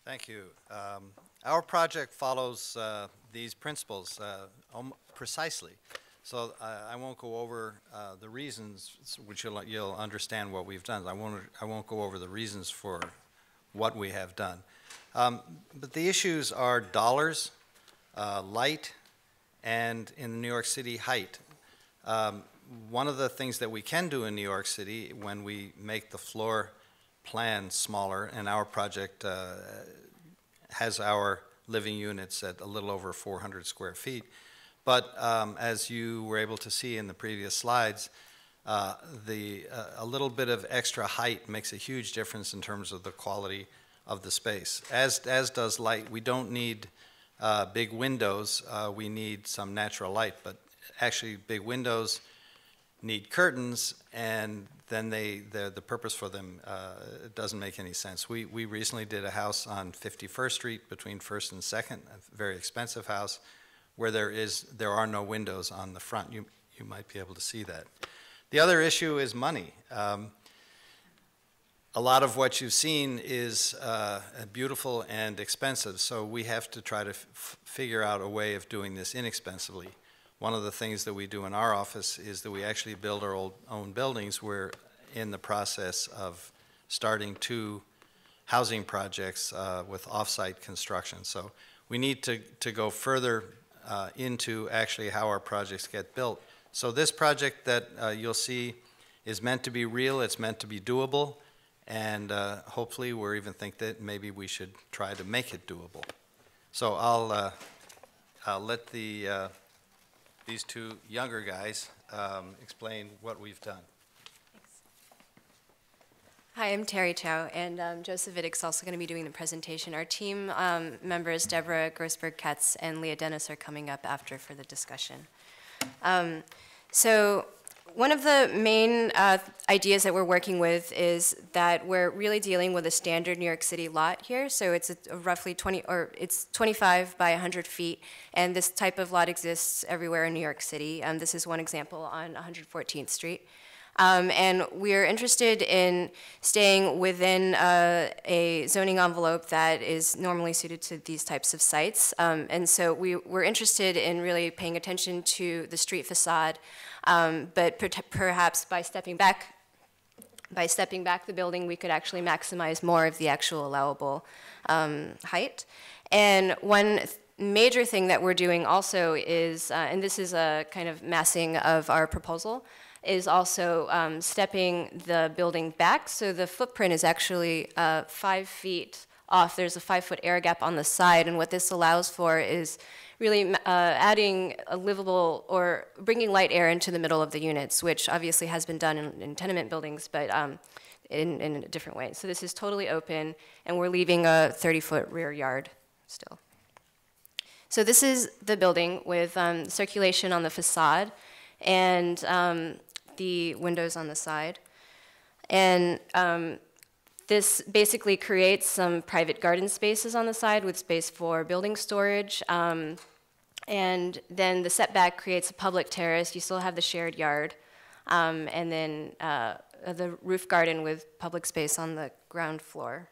Thank you. Our project follows these principles precisely. So I won't go over the reasons, which you'll understand what we've done. I won't go over the reasons for what we have done. But the issues are dollars, light, and in New York City, height. One of the things that we can do in New York City when we make the floor plan smaller, and our project has our living units at a little over 400 square feet. But as you were able to see in the previous slides, a little bit of extra height makes a huge difference in terms of the quality of the space. As does light. We don't need big windows. We need some natural light, but actually big windows need curtains, and then the purpose for them doesn't make any sense. We recently did a house on 51st Street between 1st and 2nd, a very expensive house, where there are no windows on the front. You might be able to see that. The other issue is money. A lot of what you've seen is beautiful and expensive, so we have to try to figure out a way of doing this inexpensively. One of the things that we do in our office is that we actually build our own buildings. We're in the process of starting 2 housing projects with off-site construction. So we need to go further into actually how our projects get built. So this project that you'll see is meant to be real, it's meant to be doable, and hopefully we even think that maybe we should try to make it doable. So I'll let these 2 younger guys explain what we've done. Thanks. Hi, I'm Terri Chaio, and Joseph Viddick's also going to be doing the presentation. Our team members, Deborah Grossberg-Ketz and Leah Dennis, are coming up after for the discussion. So one of the main ideas that we're working with is that we're really dealing with a standard New York City lot here. So it's a roughly 25 by 100 feet, and this type of lot exists everywhere in New York City. This is one example on 114th Street. And we're interested in staying within a zoning envelope that is normally suited to these types of sites. And so we're interested in really paying attention to the street facade, but perhaps by stepping back the building, we could actually maximize more of the actual allowable height. And one major thing that we're doing also is, and this is a kind of massing of our proposal, is also stepping the building back. So the footprint is actually 5 feet off. There's a 5-foot air gap on the side, and what this allows for is really adding a livable or bringing light air into the middle of the units, which obviously has been done in tenement buildings, but in a different way. So this is totally open, and we're leaving a 30-foot rear yard still. So this is the building with circulation on the facade and the windows on the side. And this basically creates some private garden spaces on the side with space for building storage. And then the setback creates a public terrace. You still have the shared yard. And then the roof garden with public space on the ground floor.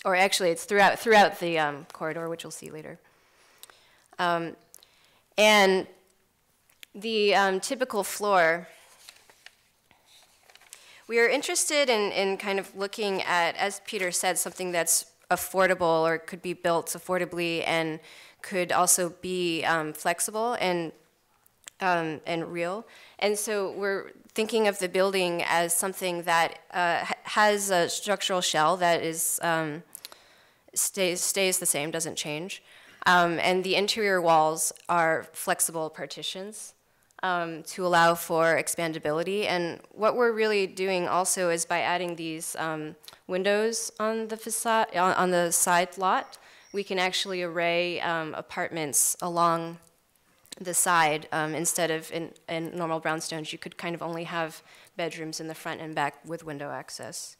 Or actually, it's throughout the corridor, which you'll see later. And the typical floor, we are interested in kind of looking at, as Peter said, something that's affordable or could be built affordably and could also be flexible and real. And so we're thinking of the building as something that has a structural shell that is stays the same, doesn't change. And the interior walls are flexible partitions to allow for expandability. And what we're really doing also is by adding these windows on the facade, on the side lot, we can actually array apartments along the side instead of in normal brownstones. You could kind of only have bedrooms in the front and back with window access.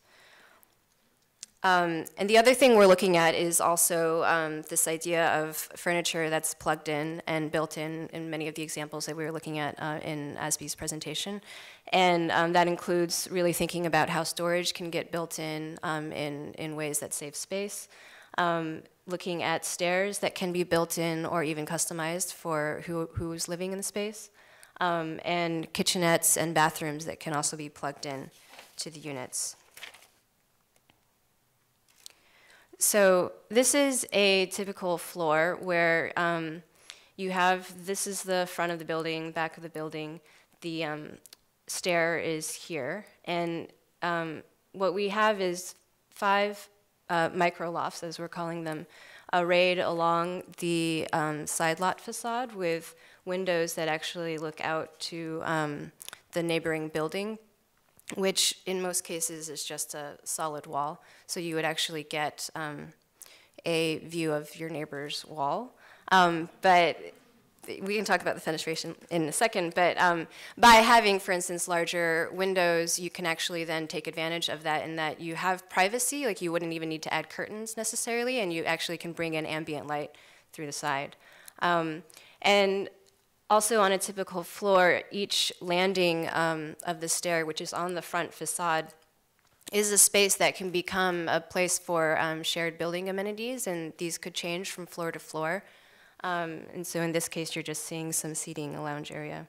And the other thing we're looking at is also this idea of furniture that's plugged in and built in many of the examples that we were looking at in Asby's presentation. And that includes really thinking about how storage can get built in ways that save space. Looking at stairs that can be built in or even customized for who's living in the space. And kitchenettes and bathrooms that can also be plugged in to the units. So this is a typical floor where you have, this is the front of the building, back of the building. The stair is here. And what we have is 5 micro lofts, as we're calling them, arrayed along the side lot facade with windows that actually look out to the neighboring building, which in most cases is just a solid wall. So you would actually get a view of your neighbor's wall. But we can talk about the fenestration in a second, but by having, for instance, larger windows, you can actually then take advantage of that in that you have privacy, like you wouldn't even need to add curtains necessarily, and you actually can bring in ambient light through the side. And also on a typical floor, each landing of the stair, which is on the front facade, is a space that can become a place for shared building amenities, and these could change from floor to floor. And so in this case, you're just seeing some seating, a lounge area.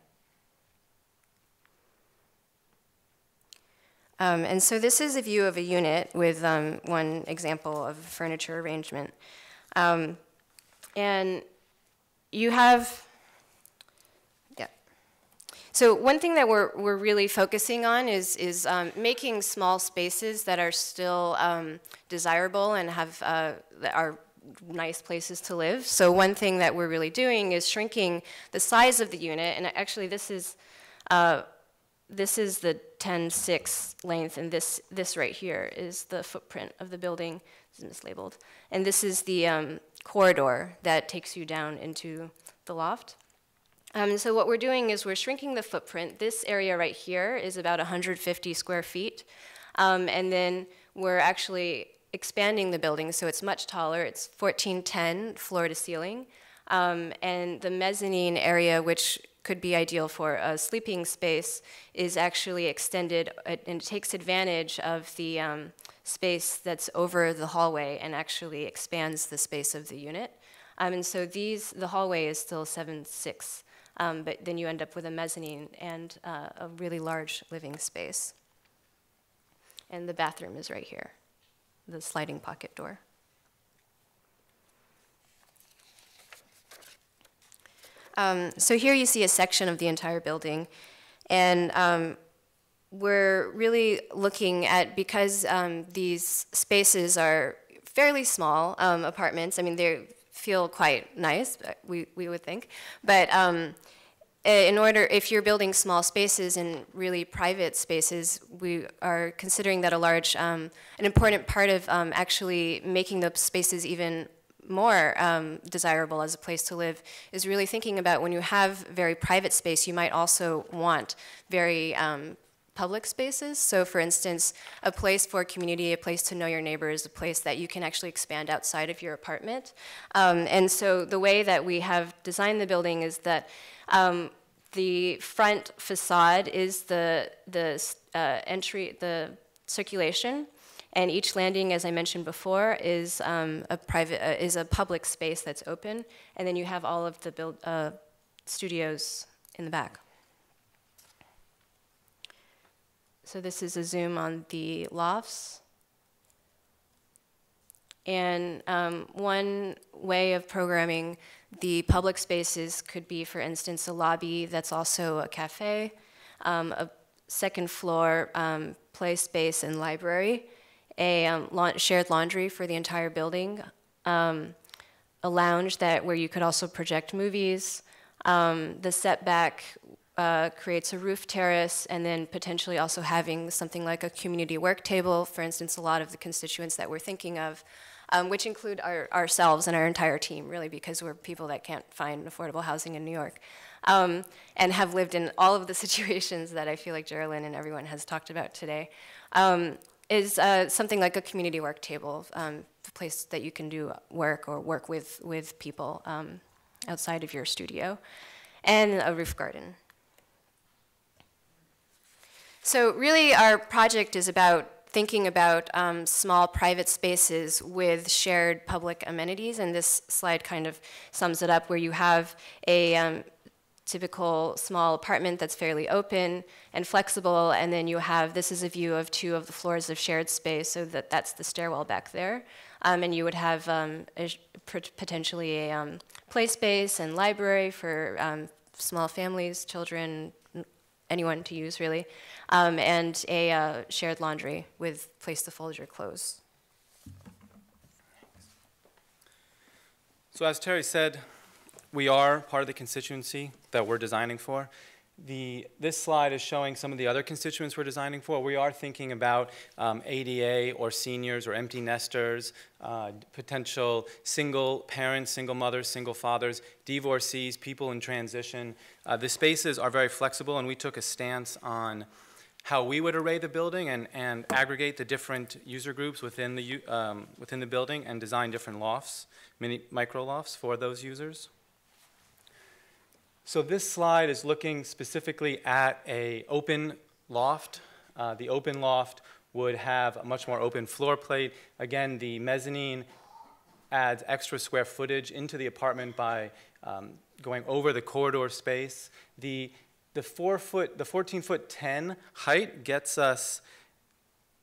And so this is a view of a unit with one example of furniture arrangement. And you have, so one thing that we're really focusing on is making small spaces that are still desirable and have that are nice places to live. So one thing that we're really doing is shrinking the size of the unit, and actually this is the 10.6 length, and this right here is the footprint of the building. This is mislabeled, and this is the corridor that takes you down into the loft. So what we're doing is we're shrinking the footprint. This area right here is about 150 square feet. And then we're actually expanding the building, so it's much taller. It's 1410 floor to ceiling. And the mezzanine area, which could be ideal for a sleeping space, is actually extended and it takes advantage of the space that's over the hallway and actually expands the space of the unit. And so the hallway is still 7.6. But then you end up with a mezzanine and a really large living space. And the bathroom is right here, the sliding pocket door. So here you see a section of the entire building. And we're really looking at, because these spaces are fairly small apartments, I mean, they feel quite nice, we would think. But if you're building small spaces and really private spaces, we are considering that an important part of actually making the spaces even more desirable as a place to live is really thinking about when you have very private space, you might also want very public spaces. So for instance, a place for community, a place to know your neighbors, a place that you can actually expand outside of your apartment. And so the way that we have designed the building is that the front facade is the entry, the circulation, and each landing, as I mentioned before, is a public space that's open, and then you have all of the studios in the back. So this is a zoom on the lofts. And one way of programming the public spaces could be, for instance, a lobby that's also a cafe, a second floor play space and library, a shared laundry for the entire building, a lounge where you could also project movies. The setback creates a roof terrace, and then potentially also having something like a community work table. For instance, a lot of the constituents that we're thinking of, which include ourselves and our entire team, really, because we're people that can't find affordable housing in New York, and have lived in all of the situations that I feel like Geraldine and everyone has talked about today. is something like a community work table, a place that you can do work or work with people outside of your studio, and a roof garden. So really our project is about thinking about small private spaces with shared public amenities, and this slide kind of sums it up, where you have a typical small apartment that's fairly open and flexible, and then you have, this is a view of 2 of the floors of shared space, so that's the stairwell back there. And you would have potentially a play space and library for small families, children, anyone to use really, and a shared laundry with place to fold your clothes. So as Terri said, we are part of the constituency that we're designing for. This slide is showing some of the other constituents we're designing for. We are thinking about ADA or seniors or empty nesters, potential single parents, single mothers, single fathers, divorcees, people in transition. The spaces are very flexible, and we took a stance on how we would array the building and aggregate the different user groups within the building and design different lofts, micro lofts for those users. So this slide is looking specifically at an open loft. The open loft would have a much more open floor plate. Again, the mezzanine adds extra square footage into the apartment by going over the corridor space. The 14-foot 10 height gets us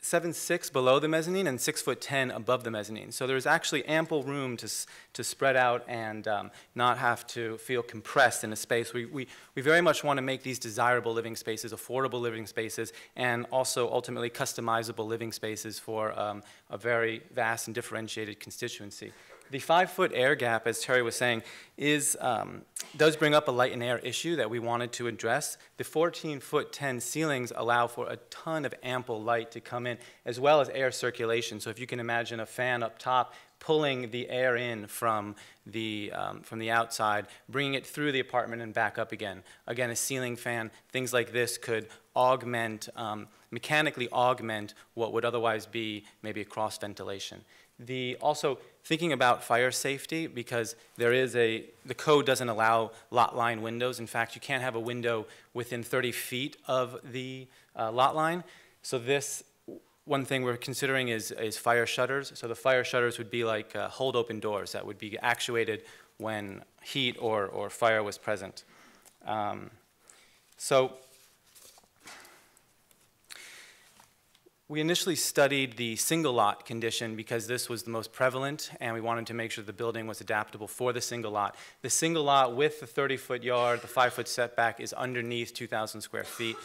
7'6" below the mezzanine and 6'10" above the mezzanine. So there's actually ample room to spread out and not have to feel compressed in a space. We very much want to make these desirable living spaces, affordable living spaces, and also ultimately customizable living spaces for a very vast and differentiated constituency. The 5-foot air gap, as Terri was saying, does bring up a light and air issue that we wanted to address. The 14-foot 10 ceilings allow for a ton of ample light to come in, as well as air circulation. So if you can imagine a fan up top pulling the air in from the outside, bringing it through the apartment and back up again. Again, a ceiling fan, things like this could augment, mechanically augment what would otherwise be maybe a cross ventilation. Also thinking about fire safety, because the code doesn't allow lot line windows. In fact, you can't have a window within 30 feet of the lot line. So one thing we're considering is fire shutters. So the fire shutters would be like hold open doors that would be actuated when heat or fire was present. So we initially studied the single lot condition because this was the most prevalent, and we wanted to make sure the building was adaptable for the single lot. The single lot with the 30-foot yard, the 5-foot setback, is underneath 2,000 square feet,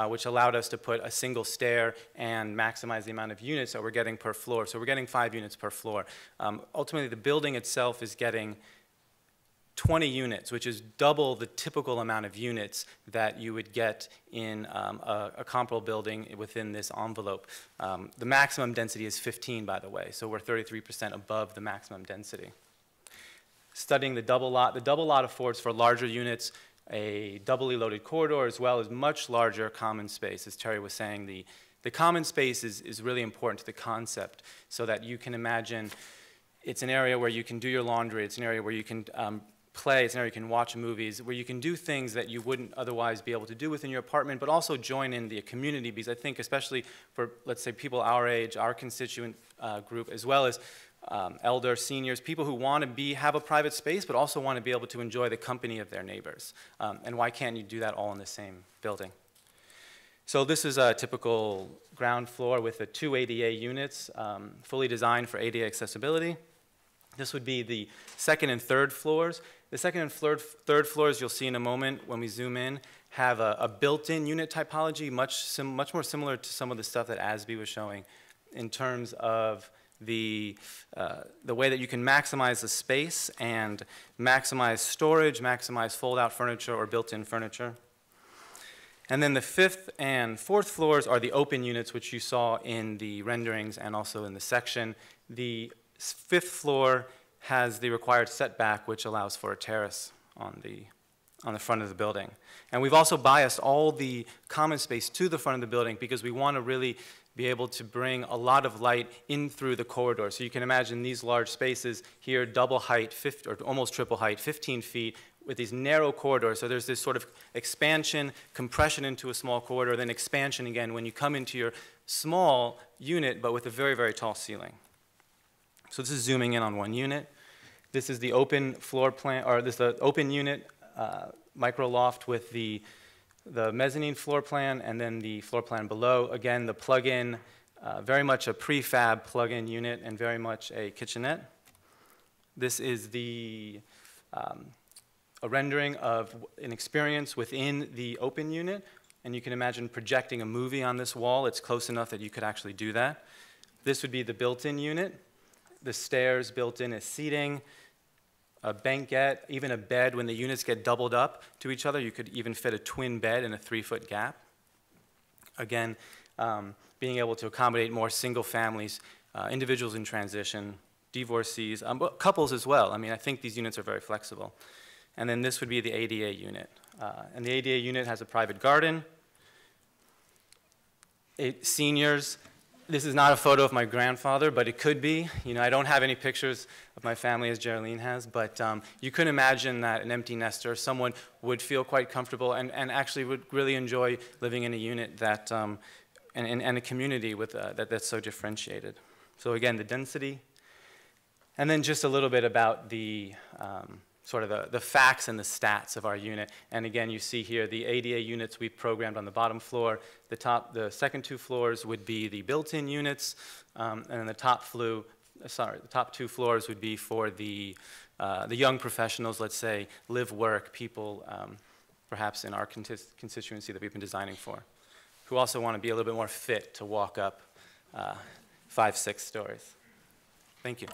which allowed us to put a single stair and maximize the amount of units that we're getting per floor. So we're getting 5 units per floor. Ultimately, the building itself is getting 20 units, which is double the typical amount of units that you would get in a comparable building within this envelope. The maximum density is 15, by the way, so we're 33% above the maximum density. Studying the double lot affords for larger units a doubly loaded corridor as well as much larger common space. As Terri was saying, the common space is really important to the concept, so that you can imagine it's an area where you can do your laundry, it's an area where you can play, it's an area you can watch movies, where you can do things that you wouldn't otherwise be able to do within your apartment, but also join in the community, because I think especially for, let's say, people our age, our constituent group, as well as elder, seniors, people who want to have a private space, but also want to be able to enjoy the company of their neighbors. And why can't you do that all in the same building? So this is a typical ground floor with the 2 ADA units, fully designed for ADA accessibility. This would be the second and third floors. The second and third floors, you'll see in a moment when we zoom in, have a built-in unit typology, much more similar to some of the stuff that ASBE was showing in terms of the way that you can maximize the space and maximize storage, maximize fold-out furniture or built-in furniture. And then the 5th and 4th floors are the open units, which you saw in the renderings and also in the section. The 5th floor has the required setback, which allows for a terrace on the front of the building. And we've also biased all the common space to the front of the building because we want to really be able to bring a lot of light in through the corridor. So you can imagine these large spaces here, double height, or almost triple height, 15 feet, with these narrow corridors. So there's this sort of expansion, compression into a small corridor, then expansion again when you come into your small unit, but with a very, very tall ceiling. So this is zooming in on one unit. This is the open floor plan, or this is the open unit micro loft with the mezzanine floor plan and then the floor plan below. Again, the plug-in, very much a prefab plug-in unit and very much a kitchenette. This is a rendering of an experience within the open unit, and you can imagine projecting a movie on this wall. It's close enough that you could actually do that. This would be the built-in unit. The stairs built in as seating, a banquette, even a bed. When the units get doubled up to each other, you could even fit a twin bed in a 3-foot gap. Again, being able to accommodate more single families, individuals in transition, divorcees, but couples as well. I mean, I think these units are very flexible. And then this would be the ADA unit. And the ADA unit has a private garden. Seniors, this is not a photo of my grandfather, but it could be. You know, I don't have any pictures of my family as Geraldine has, but you could imagine that an empty nester, someone would feel quite comfortable and actually would really enjoy living in a unit that, and a community with, that's so differentiated. So again, the density. And then just a little bit about the sort of the facts and the stats of our unit. And again, you see here the ADA units we've programmed on the bottom floor. The second 2 floors would be the built-in units, and then the top 2 floors would be for the young professionals, let's say, live, work, people, perhaps in our constituency that we've been designing for, who also want to be a little bit more fit to walk up 5, 6 stories. Thank you.